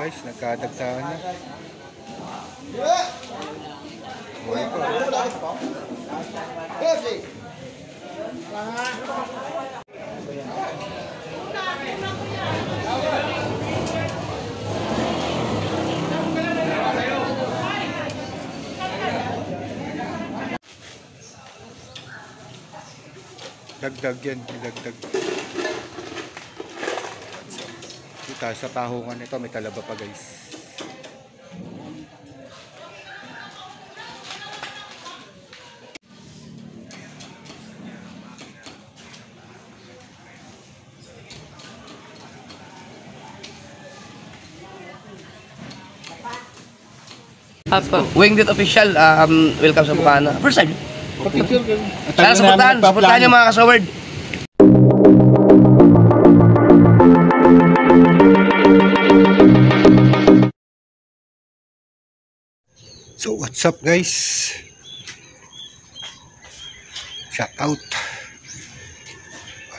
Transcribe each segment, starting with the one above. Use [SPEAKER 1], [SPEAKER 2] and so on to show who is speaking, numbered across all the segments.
[SPEAKER 1] guys, nagkadagsahan na. Buhay pa. Dagdag yan, dagdag. Dito sa tahungan ito, may talaba pa guys.
[SPEAKER 2] Wingdit official, welcome sa Bukana. First time. Sana supportahan yung mga kasaward.
[SPEAKER 1] So what's up guys? Shout out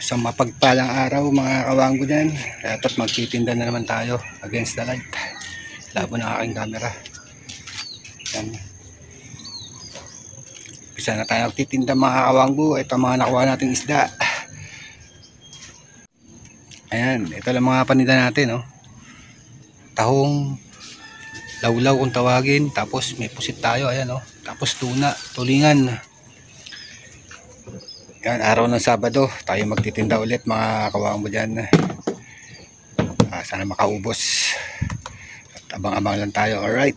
[SPEAKER 1] sa mapagpalang araw mga kawanggo dyan. At magtitinda na naman tayo against the light. Labo ng aking camera. Yan. Isa na tayo magtitinda mga kawanggo. Ito mga nakuha nating isda. Ayan, ito lang mga paninda natin, no? Tahong, lawlaw kung tawagin, tapos may pusit tayo, ayan, no? Tapos tuna, tulingan. Yan, araw ng Sabado tayo magtitinda ulit mga kawanggo dyan. Sana makaubos at abang-abang lang tayo. Alright,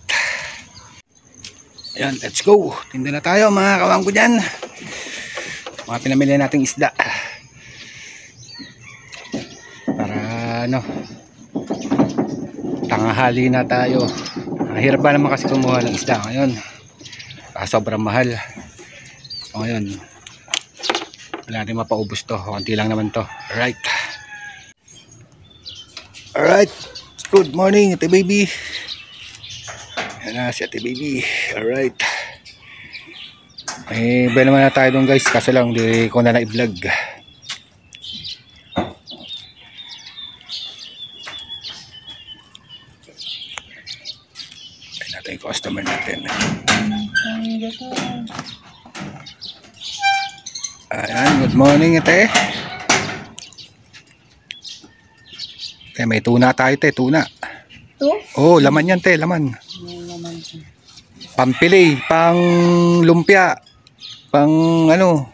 [SPEAKER 1] ayan, let's go, tinda na tayo mga kawanggo dyan. Mga pinamili nating isda para ano, tanghali na tayo. Hirap ba naman kasi kumuha ng isda ngayon, sobrang mahal. So ngayon wala natin mapaubos to, konti lang naman to. Alright, alright, good morning Ate Baby. Yan na si Ate Baby. Alright, eh ba naman na tayo doon guys, kaso lang di ko na i-vlog. Ayun natin yung customer natin. Ayan, good morning Ate. May tuna tayo Te, tuna. Oh, laman yan Te, laman. Pampili, pang lumpia, pang ano.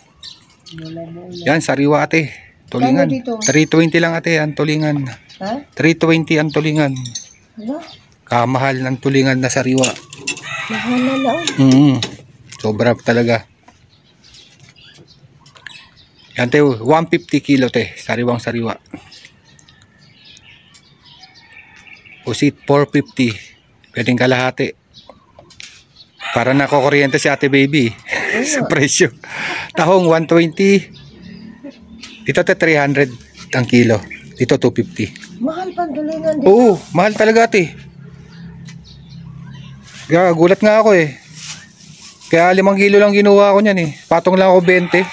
[SPEAKER 1] Yan, sariwa Ate. Tulingan. 320 lang Ate, ang tulingan. Ha? 320 ang tulingan. Ano? Kamahal ng tulingan na sariwa. Mahal na lang. Sobra talaga. Yan Te, 150 kilo Te, sariwang sariwa. Pusit 450, pwedeng kalahati. Para nakukuryente si Ate Baby sa presyo. Tahong 120. Dito Te 300 ang kilo. Dito 250.
[SPEAKER 3] Mahal pang tulingan dito.
[SPEAKER 1] Oo, mahal talaga Te. Kaya gulat nga ako eh. Kaya 5 kilo lang ginuha ko niyan eh. Patong lang ako 20.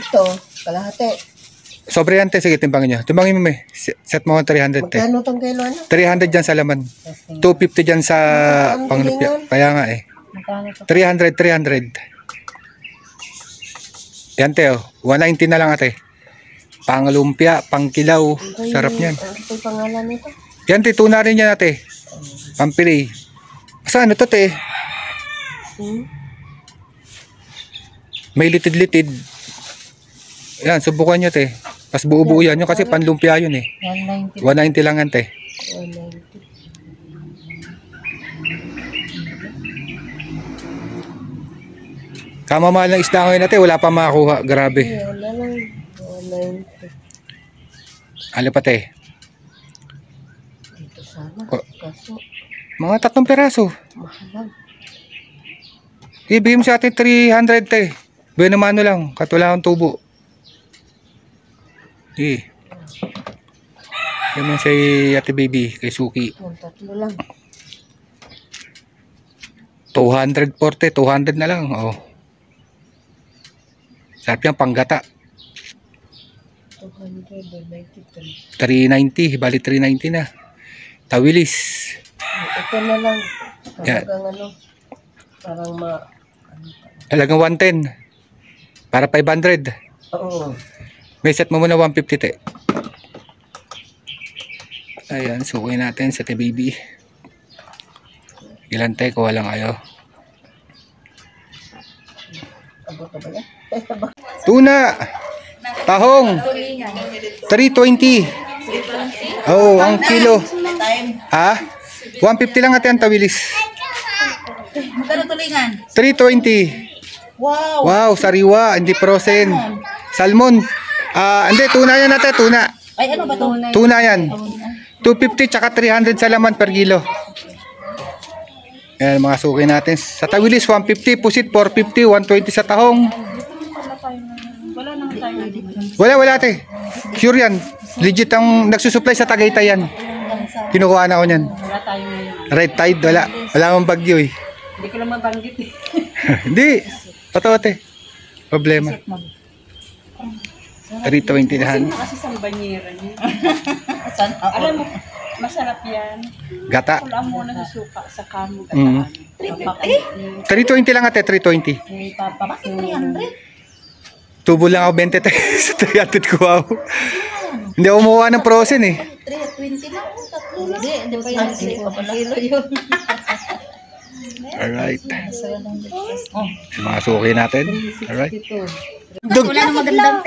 [SPEAKER 3] Ito, kalahati.
[SPEAKER 1] Sobre yan Te, sige timbangin nyo. Timbangin mo may. Set mo 300 Te.
[SPEAKER 3] Magkano tong kilo ano?
[SPEAKER 1] 300 dyan sa laman. 250 dyan sa panglupya. Kaya nga eh. 300. Yan Te oh. 190 na lang Ate. Panglumpia, pangkilaw. Sarap niyan.
[SPEAKER 3] Ano yung pangalan nito?
[SPEAKER 1] Yan Te, tuna rin yan Ate. Pampili. Asa ano to Te? May litid-litid. Yan, subukan nyo Te. Pas buo-buo yan yun kasi panlumpia yun eh.
[SPEAKER 3] 190.
[SPEAKER 1] 190 lang Ate.
[SPEAKER 3] 190.
[SPEAKER 1] Kamamahal ng isda ngayon Ate, wala pa makakuha. Grabe.
[SPEAKER 3] Wala lang. 190.
[SPEAKER 1] Ano pa Te?
[SPEAKER 3] Dito sana. Kaso,
[SPEAKER 1] Mga 3 peraso.
[SPEAKER 3] mahal lang.
[SPEAKER 1] Ibigay mo sa atin 300 Te. Bueno mano lang, katula akong tubo. Yan man si Ate Baby, kay Suki.
[SPEAKER 3] Yung tatlo lang.
[SPEAKER 1] 240, 200 na lang. Oh. Sarap yan, panggata.
[SPEAKER 3] 290.
[SPEAKER 1] 390, bali 390 na. Tawilis.
[SPEAKER 3] Ito na lang.
[SPEAKER 1] Yan.
[SPEAKER 3] Hanggang ano, parang
[SPEAKER 1] Halagang 110. Para 500.
[SPEAKER 3] oo.
[SPEAKER 1] May set mo muna 150 te. Ayan, sukuin natin sa TBB. Ilan te, kuha lang kayo. Tuna! Tahong! 320. Oh, ang kilo. Ha? 150 lang ate ang tawilis.
[SPEAKER 4] Magkano tulingan?
[SPEAKER 1] 320.
[SPEAKER 4] Wow!
[SPEAKER 1] Wow, sariwa, hindi frozen. Salmon. Hindi, tuna yan ate, tuna.
[SPEAKER 4] Ay, ano ba ito?
[SPEAKER 1] Tuna yan. 250 tsaka 300 sa laman per kilo. Ayan, mga suki natin. Sa tawilis, 150. Pusit, 450. 120 sa tahong. Wala ate. Sure yan. Legit ang nagsusupply sa Tagaytay yan. Kinukuha na ako yan. Red Tide, wala. Wala akong bagyo eh.
[SPEAKER 4] Hindi ko lang mabanggit eh.
[SPEAKER 1] Hindi. Totoo ate. Problema. 320 dahan.
[SPEAKER 4] Kasi sa banyera niya. Alam mo, masarap yan.
[SPEAKER 1] Gata.
[SPEAKER 4] Wala muna sa suka, sa kamo.
[SPEAKER 1] Mm. 320 lang ate, 320.
[SPEAKER 4] Bakit 300?
[SPEAKER 1] Tubo lang ako 20 tayo sa 300 ko ako. Hindi ako kumuha ng frozen eh.
[SPEAKER 4] 320 lang, tatlo lang. Hindi pa yan. Kilo yun.
[SPEAKER 1] Alright. Mga suki natin. Alright.
[SPEAKER 4] Wala na magandang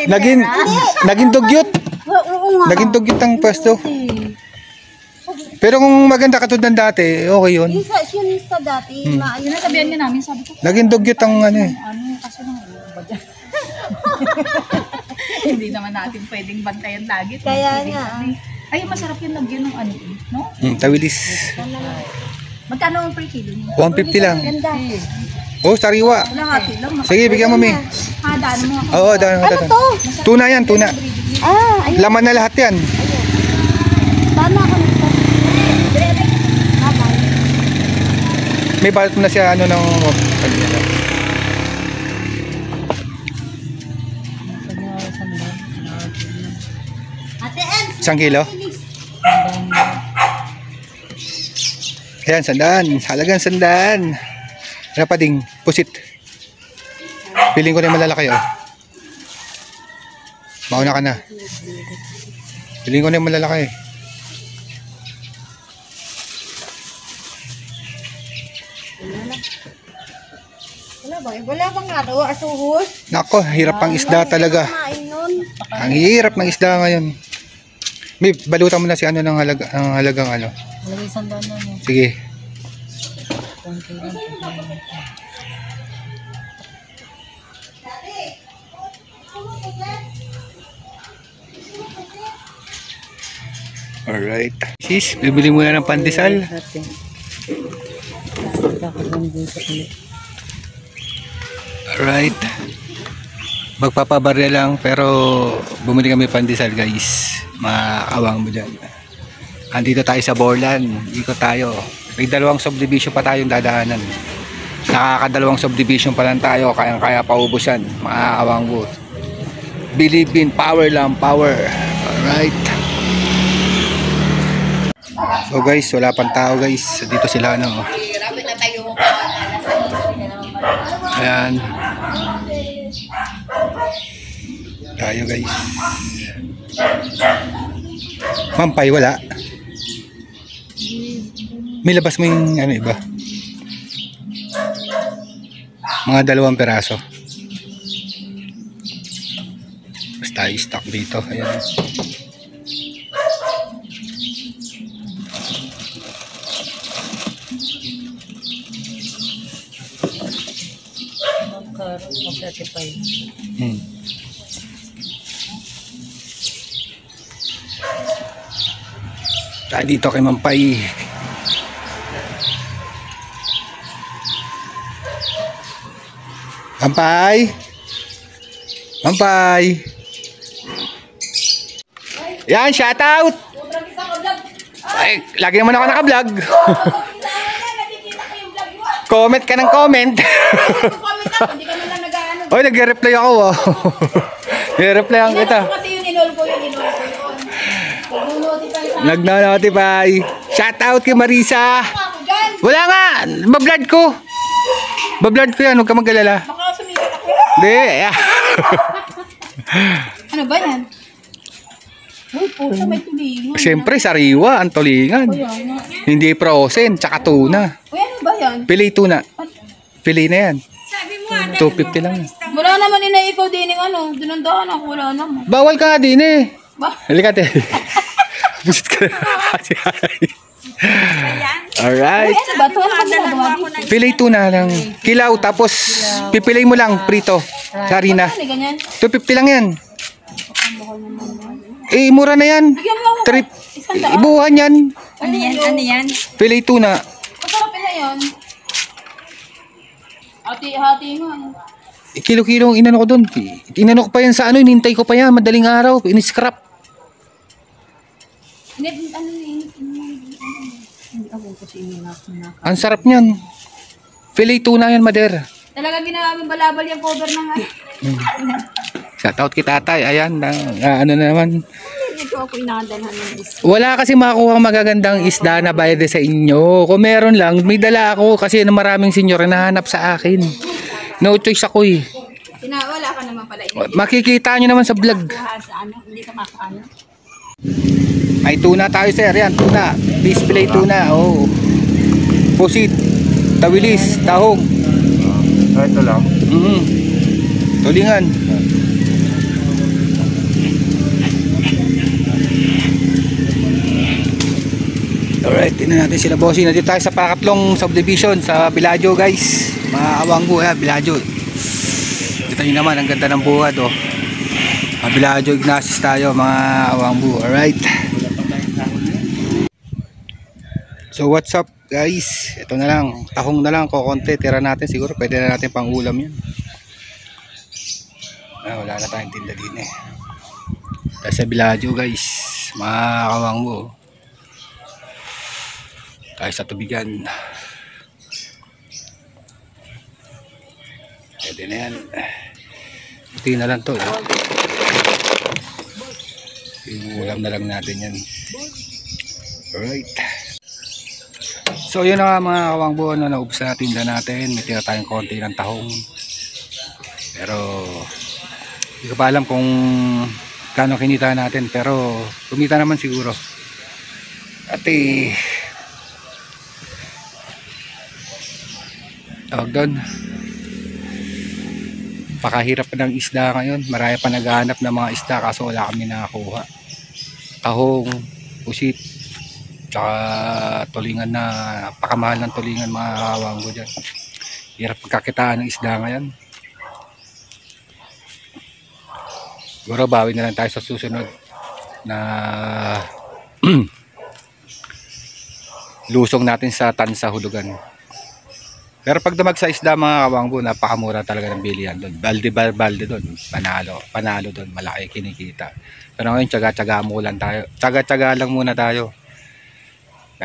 [SPEAKER 1] Naging dugyot. Naging dugyot ang pwesto. Pero kung maganda katulad ng dati, okay yun.
[SPEAKER 4] Yung sa dati, yun nasabihan nga namin, sabi ko,
[SPEAKER 1] Naging dugyot ang ano eh.
[SPEAKER 4] kasi nang ba dyan? Hindi naman natin pwedeng bantayan lagi.
[SPEAKER 3] Kaya nga.
[SPEAKER 4] Ay, masarap yung lagyan ng ano, no?
[SPEAKER 1] Tawilis.
[SPEAKER 4] Magkano ang per kilo?
[SPEAKER 1] 150 lang.
[SPEAKER 4] Ganda.
[SPEAKER 1] Oh, sariwa.
[SPEAKER 4] Lahati lang.
[SPEAKER 1] Sige, bigyan mo mi.
[SPEAKER 4] Daan mo ako.
[SPEAKER 1] Oo, daan mo. Tuna yan, tuna.
[SPEAKER 3] Ayun.
[SPEAKER 1] Laman na lahat yan.
[SPEAKER 3] Tama ako nito.
[SPEAKER 1] May balot na siya ano ng
[SPEAKER 4] Ate Ed,
[SPEAKER 1] 1 kilo. Ayan, sandaan. Halagang sandaan. Ano pa ding? Pusit. Piling ko na yung malalaki oh. Mauna ka na. Piling ko na yung malalaki.
[SPEAKER 3] Wala bang ano, asuhos?
[SPEAKER 1] Nako, hirap ang isda talaga.
[SPEAKER 3] Kain nun.
[SPEAKER 1] Ang hirap ng isda ngayon. May balutan mo na si ano ng halagang ano. Sige. Alright. Sis, bibili muna ng pandesal. Alright. Magpapabarya lang pero bumili kami pandesal guys. Makakawang mo dyan. Andito tayo sa Borlan. Ikot tayo. May 2 subdivision pa tayong dadaanan. Nakakadalawang subdivision pa lang tayo. Kaya paubusan. Makakawang mo. Believe in power lang. Power. Alright. So guys, wala pang tao guys. Dito sila ano. Ayan. Tayo guys. Mampay wala. May labas mo yung ano iba. Mga 2 peraso. Basta i-stock dito. Ayan. Dito kay Mampay. Mampay. Mampay. Yan, shout out. Ay, lagi naman ako naka-vlog. Comment ka ng comment. Oy, nagre-reply ako. Nagre-reply ang kita. Nag-notify. Shout out kay Marisa. Wala nga! Bablad ko! Bablad ko yan, huwag ka mag-alala.
[SPEAKER 4] Baka sumikat ako.
[SPEAKER 1] Hindi,
[SPEAKER 3] Ano ba yan?
[SPEAKER 4] Uy, pusa may tulingan.
[SPEAKER 1] Siyempre, sariwa, ang tulingan.
[SPEAKER 4] Kaya nga.
[SPEAKER 1] Hindi frozen, tsaka tuna.
[SPEAKER 4] Uy, ano ba yan?
[SPEAKER 1] Pili tuna. Pili na yan.
[SPEAKER 4] Sabi mo,
[SPEAKER 1] 250 lang.
[SPEAKER 4] wala naman ikaw din yung ano. Dinundahan ako, wala naman.
[SPEAKER 1] Bawal ka nga din eh.
[SPEAKER 4] Ba?
[SPEAKER 1] Halika te. Pusit ka na. Alright.
[SPEAKER 4] Ano ba? Ito ano ba ginagawa dito?
[SPEAKER 1] Pili tuna lang. Kilaw, tapos pipilay mo lang, prito. Sa harina.
[SPEAKER 4] Ano ganyan?
[SPEAKER 1] 250 lang yan. Eh, mura na yan.
[SPEAKER 4] Bigyan mo ako.
[SPEAKER 1] Trip.
[SPEAKER 4] Isang daan.
[SPEAKER 1] Ibuhan yan.
[SPEAKER 4] Ano yan? Ano yan?
[SPEAKER 1] Pili tuna.
[SPEAKER 4] Masarap na yan. Hati-hati nga.
[SPEAKER 1] Kilo-kilo ang inano ko doon. Inano ko pa yan sa ano, inintay ko pa yan. Madaling araw. Iniscrap.
[SPEAKER 4] Hindi, ano yun? Hindi ako kasi
[SPEAKER 1] Ang sarap niyan. Pili tuna yan, Mader.
[SPEAKER 4] Talaga ginawa mo balabal yung cover ng ano.
[SPEAKER 1] Shoutout kay tatay. Ayan. Ano na naman.
[SPEAKER 4] Ito ako inakadalhan ng isda.
[SPEAKER 1] Wala kasi makuha magagandang isda na bayad sa inyo. Kung meron lang, may dala ako kasi maraming senyor na nahanap sa akin. No choice ako eh.
[SPEAKER 4] Wala ka naman pala.
[SPEAKER 1] Makikita nyo naman sa vlog.
[SPEAKER 4] Sa ano, hindi ka makaano.
[SPEAKER 1] May tuna tayo sir. Yan, tuna. Display tuna. Oh. Pusit. Tawilis. Tahong.
[SPEAKER 2] Ito lang.
[SPEAKER 1] Tulingan. Alright, tingnan natin sila bossing. Nandito tayo sa pangatlong subdivision sa Biladyo guys. Mga Awangbu, Biladyo. Kita nyo naman, ang ganda ng buhat oh. Biladyo Ignatius tayo mga Awangbu. Alright. So what's up guys? Ito na lang, tahong na lang, kukonti. Tira natin siguro, pwede na natin pang ulam yan. Wala na tayong tinda din eh. Dahil sa Biladyo guys, mga Awangbu. Tayo sa tubigan. Pwede na yan. Buti na lang to. Yung ulam na lang natin yan. Alright. So yun na mga Awangbu, naubos na tinda natin. May tira tayong konti ng tahong. Pero hindi ko pa alam kung kano kinita natin. Pero kumita naman siguro. At tawag doon, pakahirap pa ng isda ngayon. Marami pa naghahanap ng mga isda kaso wala kami nakakuha. Tahong, pusit, tsaka tulingan na napakamahal ng tulingan mga Awangbu dyan. Hirap pagkakitaan ng isda ngayon. Siguro bawi na lang tayo sa susunod na lusong natin sa tansa hulugan. Pero pag dumag sa isda mga Awangbu, napakamura talaga ng bilihan doon. Balde doon, panalo doon, malaki kinikita. Pero ngayon tsaga-tsaga mo lang tayo. Tsaga-tsaga lang muna tayo.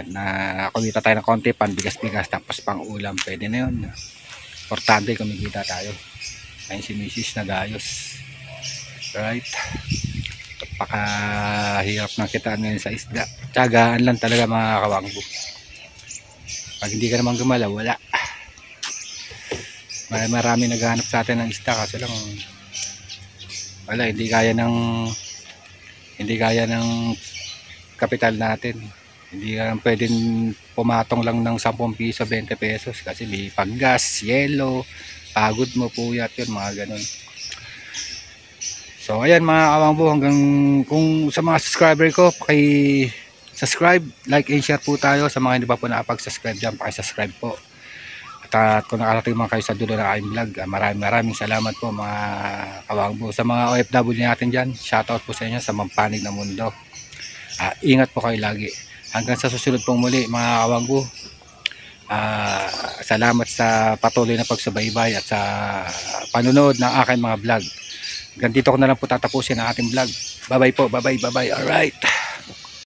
[SPEAKER 1] Na kumita tayo ng konti, panbigas-bigas, tapos pang ulam, pwede na yun. Importante kumikita tayo. Ayun si Mrs. nagayos. Right? Napakahirap ng kitaan ngayon sa isda. Tsagaan lang talaga mga Awangbu. Pag hindi ka naman gumalaw, wala. Marami naghahanap sa atin ng isda kaso lang wala, hindi kaya ng kapital natin. Hindi ka pwedeng pumatong lang ng 10 piso, 20 pesos kasi may paggas, yelo, pagod mo, puyat yun, mga ganun. So ayan mga Awangbu, hanggang kung sa mga subscriber ko, paki-subscribe, like and share po tayo. Sa mga hindi pa po nakapag-subscribe dyan, paki-subscribe po. At kung nakarating man kayo sa dulo ng aking vlog, maraming salamat po mga Awangbu. Sa mga OFW natin dyan, shoutout po sa inyo sa mampanig na mundo. Ingat po kayo lagi. Hanggang sa susunod pong muli mga Awangbu. Salamat sa patuloy na pagsubaybay at sa panunood ng aking mga vlog. Hanggang dito ko na lang po tatapusin ang ating vlog. Bye bye po, bye bye, alright.